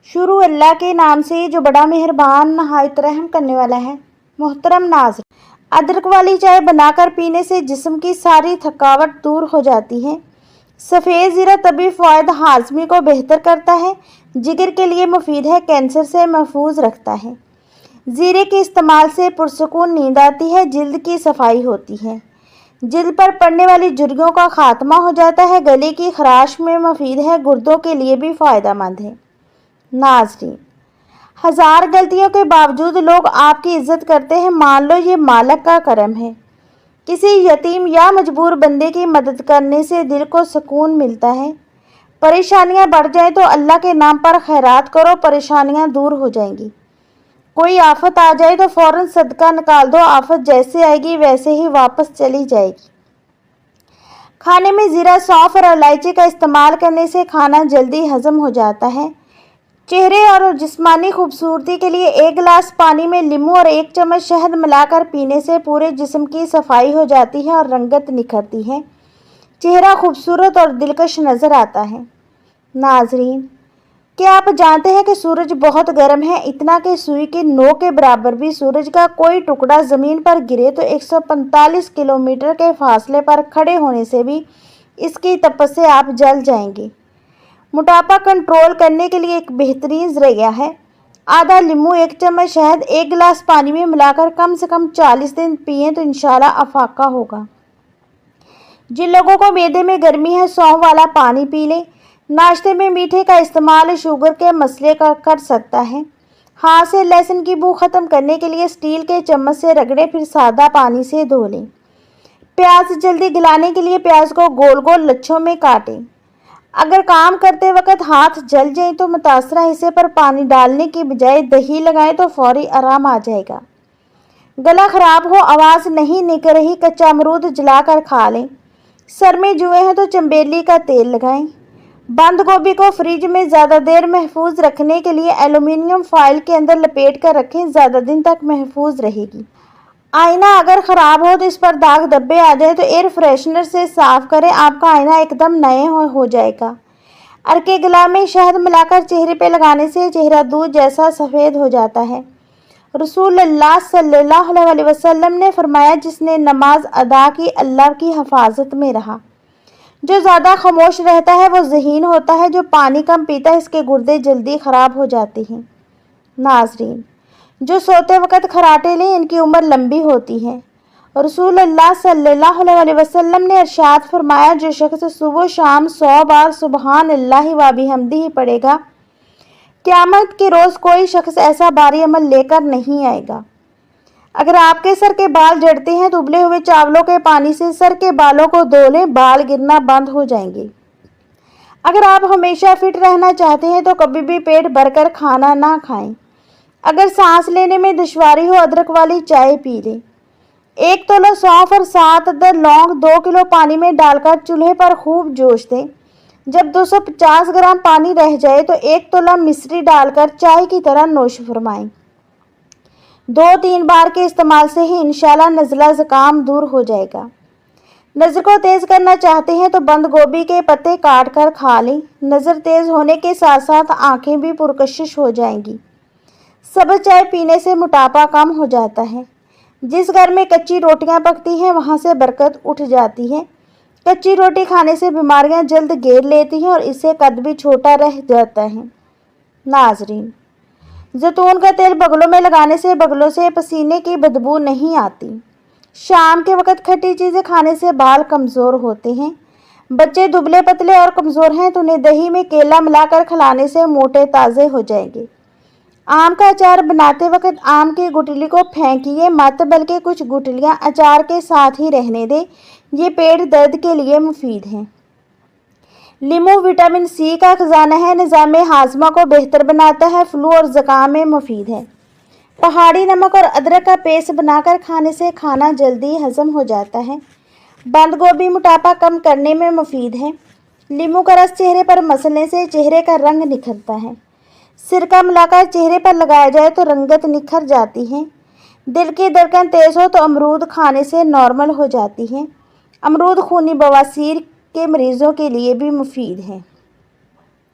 शुरू अल्लाह के नाम से जो बड़ा मेहरबान नहायत रहम करने वाला है। मोहतरम नाज़रीन, अदरक वाली चाय बनाकर पीने से जिस्म की सारी थकावट दूर हो जाती है। सफ़ेद ज़ीरा तबी फ़वाइद हाज़मी को बेहतर करता है, जिगर के लिए मुफीद है, कैंसर से महफूज रखता है। ज़ीरे के इस्तेमाल से पुरसकून नींद आती है, जिल्द की सफाई होती है, जिल्द पर पड़ने वाली झुर्रियों का खात्मा हो जाता है, गले की खराश में मुफीद है, गुर्दों के लिए भी फ़ायदेमंद है। नाज़रीन, हज़ार गलतियों के बावजूद लोग आपकी इज़्ज़त करते हैं, मान लो ये मालिक का करम है। किसी यतीम या मजबूर बंदे की मदद करने से दिल को सुकून मिलता है। परेशानियां बढ़ जाएं तो अल्लाह के नाम पर खैरात करो, परेशानियां दूर हो जाएंगी। कोई आफत आ जाए तो फ़ौरन सदका निकाल दो, आफत जैसे आएगी वैसे ही वापस चली जाएगी। खाने में ज़ीरा, सौंफ और इलायची का इस्तेमाल करने से खाना जल्दी हजम हो जाता है। चेहरे और जिस्मानी खूबसूरती के लिए 1 गिलास पानी में नींबू और 1 चम्मच शहद मिलाकर पीने से पूरे जिस्म की सफाई हो जाती है और रंगत निखरती है। चेहरा खूबसूरत और दिलकश नज़र आता है। नाजरीन, क्या आप जानते हैं कि सूरज बहुत गर्म है, इतना कि सुई की नोक के बराबर भी सूरज का कोई टुकड़ा ज़मीन पर गिरे तो 145 किलोमीटर के फासले पर खड़े होने से भी इसकी तपश से आप जल जाएंगे। मोटापा कंट्रोल करने के लिए एक बेहतरीन ज़रिया है। आधा नींबू, 1 चम्मच शहद 1 गिलास पानी में मिलाकर कम से कम 40 दिन पिएं तो इंशाल्लाह अफाका होगा। जिन लोगों को मैदे में गर्मी है, सौंफ वाला पानी पी लें। नाश्ते में मीठे का इस्तेमाल शुगर के मसले का कर सकता है। हाथ से लहसुन की बू ख़त्म करने के लिए स्टील के चम्मच से रगड़े, फिर सादा पानी से धो लें। प्याज जल्दी गलाने के लिए प्याज को गोल गोल लच्छों में काटें। अगर काम करते वक्त हाथ जल जाए तो मुतासरा हिस्से पर पानी डालने की बजाय दही लगाएं तो फौरी आराम आ जाएगा। गला खराब हो, आवाज़ नहीं निकल रही, कच्चा अमरूद जलाकर खा लें। सर में जुए हैं तो चंबेली का तेल लगाएं। बंद गोभी को फ्रिज में ज़्यादा देर महफूज रखने के लिए एल्युमिनियम फॉइल के अंदर लपेट कर रखें, ज़्यादा दिन तक महफूज रहेगी। आईना अगर ख़राब हो तो इस पर दाग धब्बे आ जाए तो एयर फ्रेशनर से साफ़ करें, आपका आईना एकदम नए हो जाएगा। अरके गला में शहद मिलाकर चेहरे पे लगाने से चेहरा दूध जैसा सफ़ेद हो जाता है। रसूलुल्लाह सल्लल्लाहु अलैहि वसल्लम ने फरमाया, जिसने नमाज अदा की अल्लाह की हिफाजत में रहा। जो ज़्यादा खामोश रहता है वो ज़हीन होता है, जो पानी कम पीता है इसके गुर्दे जल्दी ख़राब हो जाते हैं। नाजरीन, जो सोते वक्त खराटे लें इनकी उम्र लंबी होती है। रसूलुल्लाह सल्लल्लाहु अलैहि वसल्लम ने इरशाद फरमाया, जो शख्स सुबह शाम 100 बार सुबहान अल्लाह व बिहम्दिही पढ़ेगा, क़यामत के रोज़ कोई शख्स ऐसा भारी अमल लेकर नहीं आएगा। अगर आपके सर के बाल झड़ते हैं तो उबले हुए चावलों के पानी से सर के बालों को धो लें, बाल गिरना बंद हो जाएंगे। अगर आप हमेशा फिट रहना चाहते हैं तो कभी भी पेट भरकर खाना ना खाएं। अगर सांस लेने में दुश्वारी हो, अदरक वाली चाय पी लें। 1 तोला सौंफ और 7 अदद लौंग 2 किलो पानी में डालकर चूल्हे पर खूब जोश दें। जब 250 ग्राम पानी रह जाए तो 1 तोला मिश्री डालकर चाय की तरह नोश फरमाएं। 2-3 बार के इस्तेमाल से ही इंशाल्लाह नज़ला ज़ुकाम दूर हो जाएगा। नज़र को तेज़ करना चाहते हैं तो बंद गोभी के पत्ते काट कर खा लें। नज़र तेज़ होने के साथ साथ आँखें भी पुरकशिश हो जाएंगी। सब्ज़ चाय पीने से मोटापा कम हो जाता है। जिस घर में कच्ची रोटियां पकती हैं वहां से बरकत उठ जाती है। कच्ची रोटी खाने से बीमारियां जल्द घेर लेती हैं और इससे कद भी छोटा रह जाता है। नाजरीन, जैतून का तेल बगलों में लगाने से बगलों से पसीने की बदबू नहीं आती। शाम के वक्त खट्टी चीज़ें खाने से बाल कमज़ोर होते हैं। बच्चे दुबले पतले और कमज़ोर हैं तो उन्हें दही में केला मिलाकर खिलाने से मोटे ताज़े हो जाएंगे। आम का अचार बनाते वक्त आम की गुठली को फेंकिए मत, बल्कि कुछ गुठलियां अचार के साथ ही रहने दें। ये पेट दर्द के लिए मुफीद है। नींबू विटामिन सी का खजाना है, निज़ामे हाजमा को बेहतर बनाता है, फ्लू और ज़ुकाम में मुफीद है। पहाड़ी नमक और अदरक का पेस्ट बनाकर खाने से खाना जल्दी हजम हो जाता है। बंद गोभी मोटापा कम करने में मुफीद है। नींबू का रस चेहरे पर मसलने से चेहरे का रंग निखरता है। सिरका मिलाकर चेहरे पर लगाया जाए तो रंगत निखर जाती है। दिल की धड़कन तेज़ हो तो अमरूद खाने से नॉर्मल हो जाती है। अमरूद खूनी बवासीर के मरीज़ों के लिए भी मुफीद है।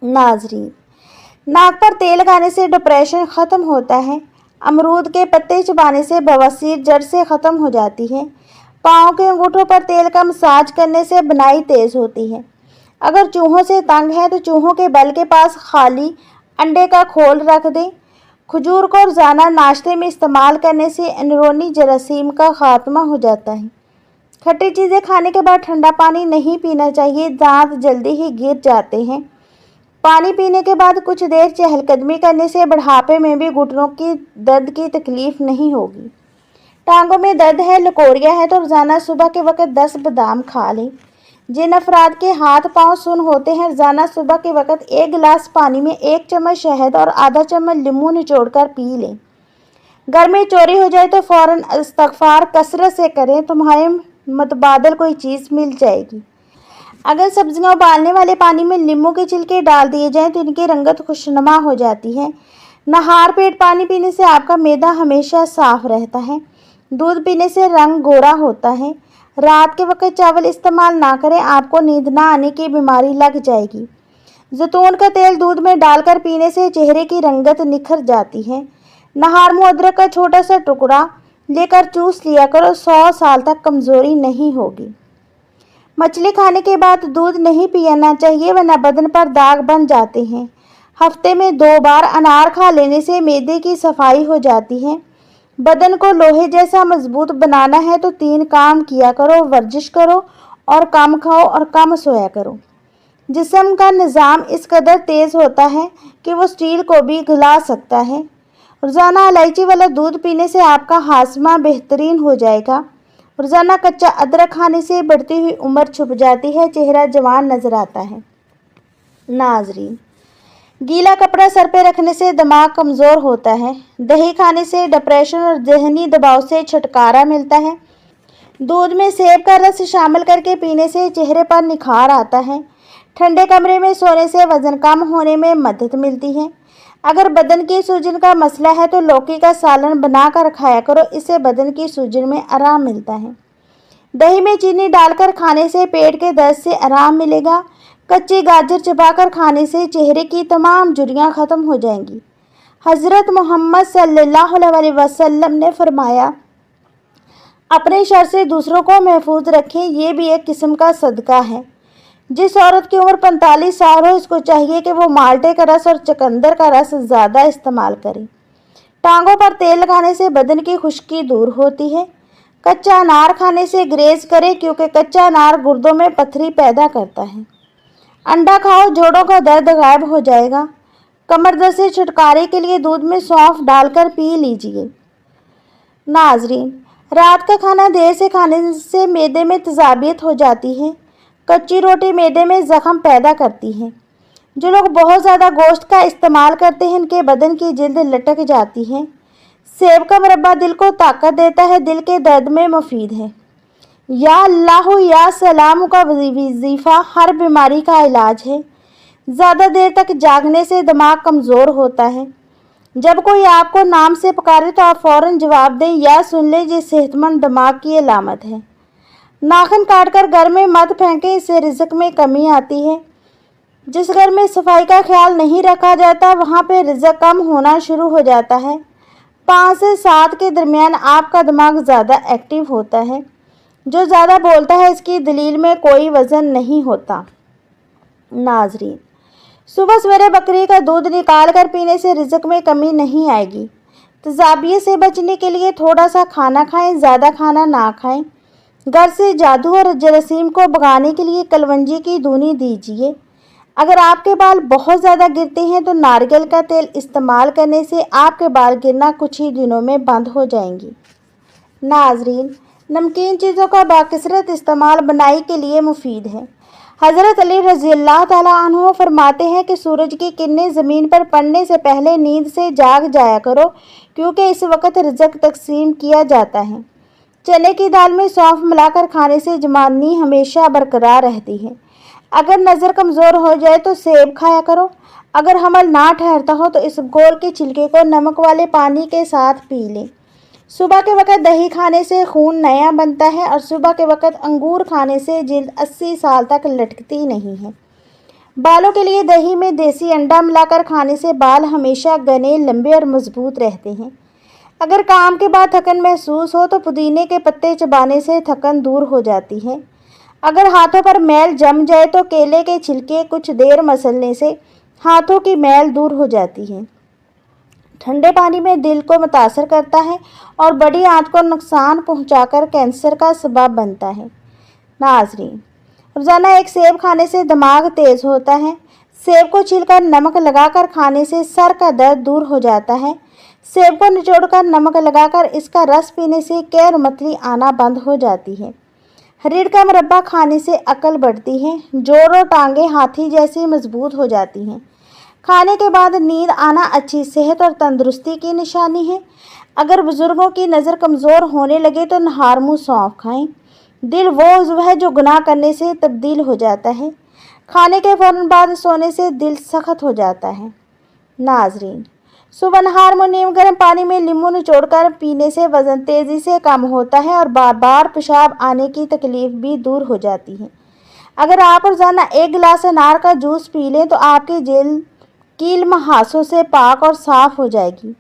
नाजरीन, नाक पर तेल लगाने से डिप्रेशन ख़त्म होता है। अमरूद के पत्ते चबाने से बवासीर जड़ से ख़त्म हो जाती है। पाँव के अंगूठों पर तेल का मसाज करने से बुनाई तेज़ होती है। अगर चूहों से तंग है तो चूहों के बल के पास खाली अंडे का खोल रख दें। खजूर को रोज़ाना नाश्ते में इस्तेमाल करने से अंदरूनी जरासीम का खात्मा हो जाता है। खट्टी चीज़ें खाने के बाद ठंडा पानी नहीं पीना चाहिए, दांत जल्दी ही गिर जाते हैं। पानी पीने के बाद कुछ देर चहलकदमी करने से बुढ़ापे में भी घुटनों की दर्द की तकलीफ नहीं होगी। टांगों में दर्द है, लकोरियाँ है तो रोज़ाना सुबह के वक्त 10 बादाम खा लें। जिन अफराद के हाथ पांव सुन्न होते हैं, रोज़ाना सुबह के वक्त 1 गिलास पानी में 1 चम्मच शहद और आधा चम्मच नींबू निचोड़कर पी लें। घर में चोरी हो जाए तो फ़ौरन इस्तग़फ़ार कसरत से करें, तुम्हारे मुतबादल कोई चीज़ मिल जाएगी। अगर सब्जियां उबालने वाले पानी में नींबू के छिलके डाल दिए जाएं तो इनकी रंगत खुशनुमा हो जाती है। नहार पेट पानी पीने से आपका मैदा हमेशा साफ रहता है। दूध पीने से रंग गोरा होता है। रात के वक्त चावल इस्तेमाल ना करें, आपको नींद ना आने की बीमारी लग जाएगी। जैतून का तेल दूध में डालकर पीने से चेहरे की रंगत निखर जाती है। नहार मुँह अदरक का छोटा सा टुकड़ा लेकर चूस लिया करो, 100 साल तक कमज़ोरी नहीं होगी। मछली खाने के बाद दूध नहीं पीना चाहिए वरना बदन पर दाग बन जाते हैं। हफ्ते में 2 बार अनार खा लेने से मैदे की सफाई हो जाती है। बदन को लोहे जैसा मजबूत बनाना है तो 3 काम किया करो, वर्जिश करो और कम खाओ और कम सोया करो। जिस्म का निज़ाम इस कदर तेज़ होता है कि वो स्टील को भी गला सकता है। रोज़ाना इलायची वाला दूध पीने से आपका हाजमा बेहतरीन हो जाएगा। रोज़ाना कच्चा अदरक खाने से बढ़ती हुई उम्र छुप जाती है, चेहरा जवान नज़र आता है। नाज़रीन, गीला कपड़ा सर पे रखने से दिमाग कमज़ोर होता है। दही खाने से डिप्रेशन और ज़हनी दबाव से छुटकारा मिलता है। दूध में सेब का रस शामिल करके पीने से चेहरे पर निखार आता है। ठंडे कमरे में सोने से वज़न कम होने में मदद मिलती है। अगर बदन की सूजन का मसला है तो लौकी का सालन बना कर खाया करो, इससे बदन की सूजन में आराम मिलता है। दही में चीनी डालकर खाने से पेट के दर्द से आराम मिलेगा। कच्ची गाजर चबाकर खाने से चेहरे की तमाम झुर्रियाँ ख़त्म हो जाएंगी। हज़रत मोहम्मद सल्लल्लाहु अलैहि वसल्लम ने फरमाया, अपने शर से दूसरों को महफूज रखें, ये भी एक किस्म का सदका है। जिस औरत की उम्र 45 साल हो, इसको चाहिए कि वो माल्टे का रस और चुकंदर का रस ज़्यादा इस्तेमाल करे। टांगों पर तेल लगाने से बदन की खुश्की दूर होती है। कच्चा अनार खाने से ग्रेज करें क्योंकि कच्चा अनार गुर्दों में पथरी पैदा करता है। अंडा खाओ, जोड़ों का दर्द गायब हो जाएगा। कमर दर्द से छुटकारे के लिए दूध में सौंफ डालकर पी लीजिए। नाजरीन, रात का खाना देर से खाने से मैदे में तेजाबियत हो जाती है। कच्ची रोटी मैदे में ज़ख्म पैदा करती है। जो लोग बहुत ज़्यादा गोश्त का इस्तेमाल करते हैं, इनके बदन की जिल्द लटक जाती है। सेब का मुरब्बा दिल को ताकत देता है, दिल के दर्द में मुफीद है। या अल्लाह या सलाम का वजीफ़ा हर बीमारी का इलाज है। ज़्यादा देर तक जागने से दिमाग कमज़ोर होता है। जब कोई आपको नाम से पुकारे तो आप फ़ौरन जवाब दें या सुन लें, ये सेहतमंद दिमाग की अलामत है। नाखून काटकर घर में मत फेंकें, इससे रिज़्क में कमी आती है। जिस घर में सफाई का ख्याल नहीं रखा जाता वहाँ पे रिज़्क कम होना शुरू हो जाता है। 5 से 7 के दरमियान आपका दिमाग ज़्यादा एक्टिव होता है। जो ज़्यादा बोलता है इसकी दलील में कोई वज़न नहीं होता। नाजरीन, सुबह सवेरे बकरी का दूध निकाल कर पीने से रिज़्क में कमी नहीं आएगी। तेजाबियत से बचने के लिए थोड़ा सा खाना खाएं, ज़्यादा खाना ना खाएं। घर से जादू और जरासीम को भगाने के लिए कलवंजी की धुनी दीजिए। अगर आपके बाल बहुत ज़्यादा गिरते हैं तो नारियल का तेल इस्तेमाल करने से आपके बाल गिरना कुछ ही दिनों में बंद हो जाएंगी। नाजरीन, नमकीन चीज़ों का बाकसरत इस्तेमाल बनाई के लिए मुफीद है। हज़रत अली रज़ियल्लाहु ताला अन्हु फरमाते हैं कि सूरज की किरणें ज़मीन पर पड़ने से पहले नींद से जाग जाया करो, क्योंकि इस वक्त रिज़्क तकसीम किया जाता है। चने की दाल में सौंफ मिलाकर खाने से जवानी हमेशा बरकरार रहती है। अगर नज़र कमज़ोर हो जाए तो सेब खाया करो। अगर हमल ना ठहरता हो तो इसबगोल के छिलके को नमक वाले पानी के साथ पी लें। सुबह के वक्त दही खाने से खून नया बनता है और सुबह के वक्त अंगूर खाने से जिल्द 80 साल तक लटकती नहीं है। بالوں کے لیے دہی میں دیسی انڈا ملا کر کھانے سے بال ہمیشہ گھنے، لمبے اور مضبوط رہتے ہیں۔ اگر کام کے بعد تھکن محسوس ہو تو پودینے کے پتے چبانے سے تھکن دور ہو جاتی ہے۔ اگر ہاتھوں پر میل جم جائے تو کیلے کے چھلکے کچھ دیر مسلنے سے ہاتھوں کی میل دور ہو جاتی ہے۔ ٹھنڈے پانی میں دل کو متاثر کرتا ہے اور بڑی آنت کو نقصان پہنچا کر کینسر کا سبب بنتا ہے۔ ناظرین، روزانہ ایک سیب کھانے سے دماغ تیز ہوتا ہے۔ سیب کو چھیل کر نمک لگا کر کھانے سے سر کا درد دور ہو جاتا ہے۔ سیب کو نچوڑ کر نمک لگا کر اس کا رس پینے سے قیر متلی آنا بند ہو جاتی ہے۔ ریڑھ کا مربع کھانے سے عقل بڑھتی ہے۔ جوڑ اور ٹانگیں ہاتھی جیسی مضبوط ہو جاتی ہیں۔ کھانے کے بعد نیند آنا اچھی صحت اور تندرستی کی نشانی ہے۔ اگر بزرگوں کی نظر کمزور ہونے لگے تو نہار منہ سونف کھائیں۔ دل وہ عضو ہے جو گناہ کرنے سے تبدیل ہو جاتا ہے۔ کھانے کے فوراً بعد سونے سے دل سخت ہو جاتا ہے۔ ناظرین، صبح نہار منہ نیم گرم پانی میں لیموں نچوڑ کر پینے سے وزن تیزی سے کم ہوتا ہے اور بار بار پیشاب آنے کی تکلیف بھی دور ہو جاتی ہے۔ اگر آپ روزانہ ایک گلاس انار کا جوس پی لیں تو آپ کی جلد کیل محاسوں سے پاک اور صاف ہو جائے گی۔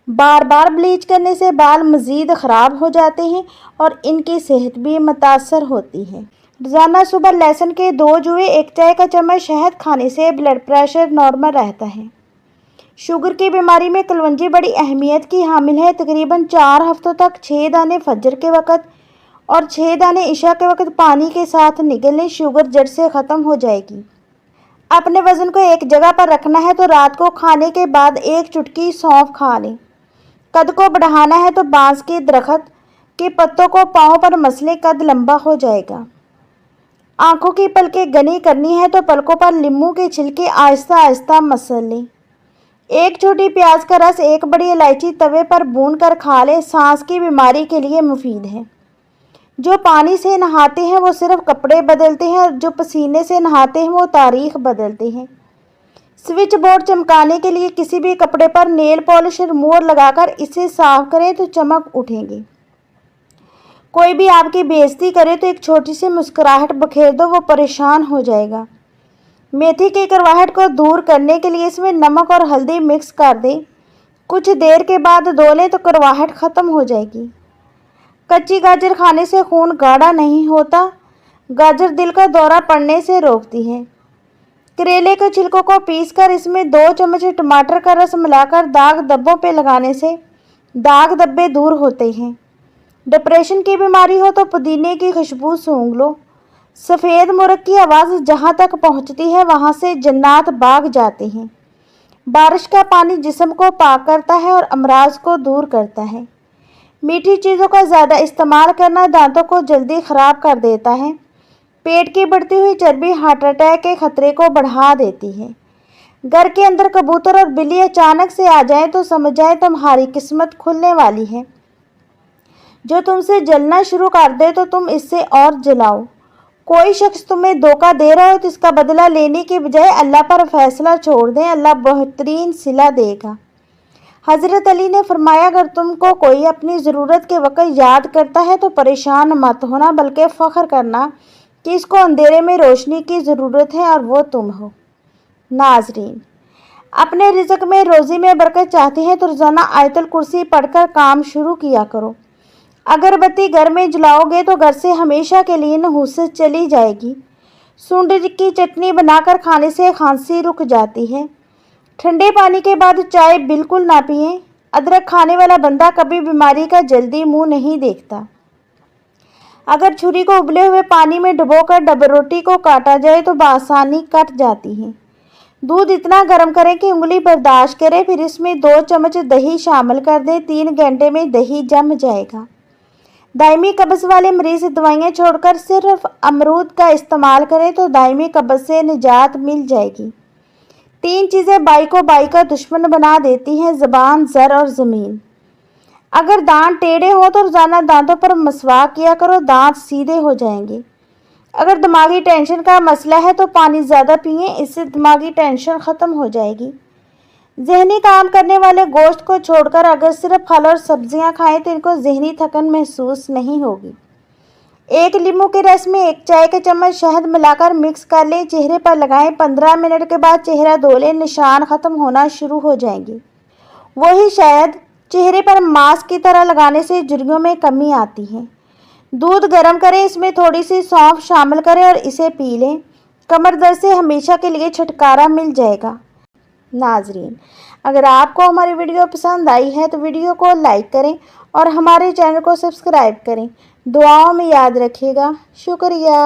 بار بار بلیچ کرنے سے بال مزید خراب ہو جاتے ہیں اور ان کی صحت بھی متاثر ہوتی ہے۔ روزانہ صبح لہسن کے 2 جوئے 1 چائے کا چمچ شہد کھانے سے بلڈ پریشر نارمل رہتا ہے۔ شوگر کی بیماری میں کلونجی بڑی اہمیت کی حامل ہے۔ تقریباً 4 ہفتوں تک 6 دانے فجر کے وقت اور 6 دانے عشاء کے وقت پانی کے ساتھ نگلیں، شوگر جڑ سے ختم ہو جائے گی۔ اپنے وزن کو ایک جگہ پر رکھنا ہے تو رات کو کھانے کے بعد 1 چٹکی سونف کھا لیں۔ قد کو بڑھانا ہے تو بانس کے درخت کے پتوں کو پاؤں پر مسلیں، قد لمبا ہو جائے گا۔ آنکھوں کی پلکیں گھنی کرنی ہے تو پلکوں پر لیموں کے چھلکے آہستہ آہستہ مسل لیں۔ 1 چھوٹی پیاز کا رس 1 بڑی الائچی توے پر بھون کر کھا لیں۔ سانس کی بیماری کے لیے مفید ہے۔ جو پانی سے نہاتے ہیں وہ صرف کپڑے بدلتے ہیں اور جو پسینے سے نہاتے ہیں وہ تاریخ بدلتے ہیں۔ سوئچ بورڈ چمکانے کے لیے کسی بھی کپڑے پر نیل پالش ریموور لگا کر اسے صاف کریں تو چمک اٹھیں گے۔ کوئی بھی آپ کی بے عزتی کرے تو ایک چھوٹی سی مسکراہٹ بکھیر دو، وہ پریشان ہو جائے گا۔ میتھی کی کرواہٹ کو دور کرنے کے لیے اس میں نمک اور ہلدی مکس کر دیں۔ کچھ دیر کے بعد دھو لیں تو کرواہٹ ختم ہو جائے گی۔ کچی گاجر کھانے سے خون گاڑھا نہیں ہوتا۔ گاجر دل کا دورہ پڑنے سے روکتی ہے۔ کریلے کے چھلکوں کو پیس کر اس میں 2 چمچ ٹماٹر کا رس ملا کر داغ دھبوں پہ لگانے سے داغ دھبے دور ہوتے ہیں۔ ڈپریشن کی بیماری ہو تو پودینے کی خوشبو سونگھ لو۔ سفید مرغ کی آواز جہاں تک پہنچتی ہے وہاں سے جنات بھاگ جاتے ہیں۔ بارش کا پانی جسم کو پاک کرتا ہے اور امراض کو دور کرتا ہے۔ میٹھی چیزوں کا زیادہ استعمال کرنا دانتوں کو جلدی خراب کر دیتا ہے۔ پیٹ کی بڑھتی ہوئی چربی ہارٹ اٹیک کے خطرے کو بڑھا دیتی ہے۔ گھر کے اندر کبوتر اور بلی اچانک سے آ جائیں تو سمجھ جائیں تمہاری قسمت کھلنے والی ہے۔ جو تم سے جلنا شروع کر دے تو تم اس سے اور جلاؤ۔ کوئی شخص تمہیں دھوکہ دے رہا ہو تو اس کا بدلہ لینے کی بجائے اللہ پر فیصلہ چھوڑ دیں، اللہ بہترین صلہ دے گا۔ حضرت علی نے فرمایا اگر تم کو کوئی اپنی ضرورت کے وقت یاد کرتا ہے تو پریشان مت ہونا بلکہ فخر کرنا کہ اس کو اندھیرے میں روشنی کی ضرورت ہے اور وہ تم ہو۔ ناظرین، اپنے رزق میں روزی میں برکت چاہتے ہیں تو روزانہ آیت الکرسی پڑھ کر کام شروع کیا کرو۔ اگر بتی گھر میں جلاؤ گے تو گھر سے ہمیشہ کے لیے نحوست چلی جائے گی۔ سونڈ کی چٹنی بنا کر کھانے سے کھانسی رک جاتی ہے۔ ٹھنڈے پانی کے بعد چائے بالکل نہ پئیں۔ ادرک کھانے والا بندہ کبھی بیماری کا جلدی منہ نہیں دیکھتا۔ اگر چھری کو ابلے ہوئے پانی میں ڈبو کر ڈبل روٹی کو کاٹا جائے تو بآسانی کٹ جاتی ہے۔ دودھ اتنا گرم کریں کہ انگلی برداشت کرے، پھر اس میں 2 چمچ دہی شامل کر دیں۔ 3 گھنٹے میں دہی جم جائے گا۔ دائمی قبض والے مریض دوائیاں چھوڑ کر صرف امرود کا استعمال کریں تو دائمی قبض سے نجات مل جائے گی۔ 3 چیزیں بائی کو بائی کا دشمن بنا دیتی ہیں: زبان، زر اور زمین۔ اگر دانت ٹیڑھے ہوں تو روزانہ دانتوں پر مسواک کیا کرو، دانت سیدھے ہو جائیں گے۔ اگر دماغی ٹینشن کا مسئلہ ہے تو پانی زیادہ پئیں، اس سے دماغی ٹینشن ختم ہو جائے گی۔ ذہنی کام کرنے والے گوشت کو چھوڑ کر اگر صرف پھل اور سبزیاں کھائیں تو ان کو ذہنی تھکن محسوس نہیں ہوگی۔ एक नींबू के रस में 1 चाय का चम्मच शहद मिलाकर मिक्स कर लें। चेहरे पर लगाएं। 15 मिनट के बाद चेहरा धो लें। निशान खत्म होना शुरू हो जाएंगे। वही शहद चेहरे पर मास्क की तरह लगाने से झुर्रियों में कमी आती है। दूध गर्म करें, इसमें थोड़ी सी सौंफ शामिल करें और इसे पी लें। कमर दर्द से हमेशा के लिए छुटकारा मिल जाएगा। नाजरीन, अगर आपको हमारी वीडियो पसंद आई है तो वीडियो को लाइक करें और हमारे चैनल को सब्सक्राइब करें। दुआओं में याद रखिएगा। शुक्रिया।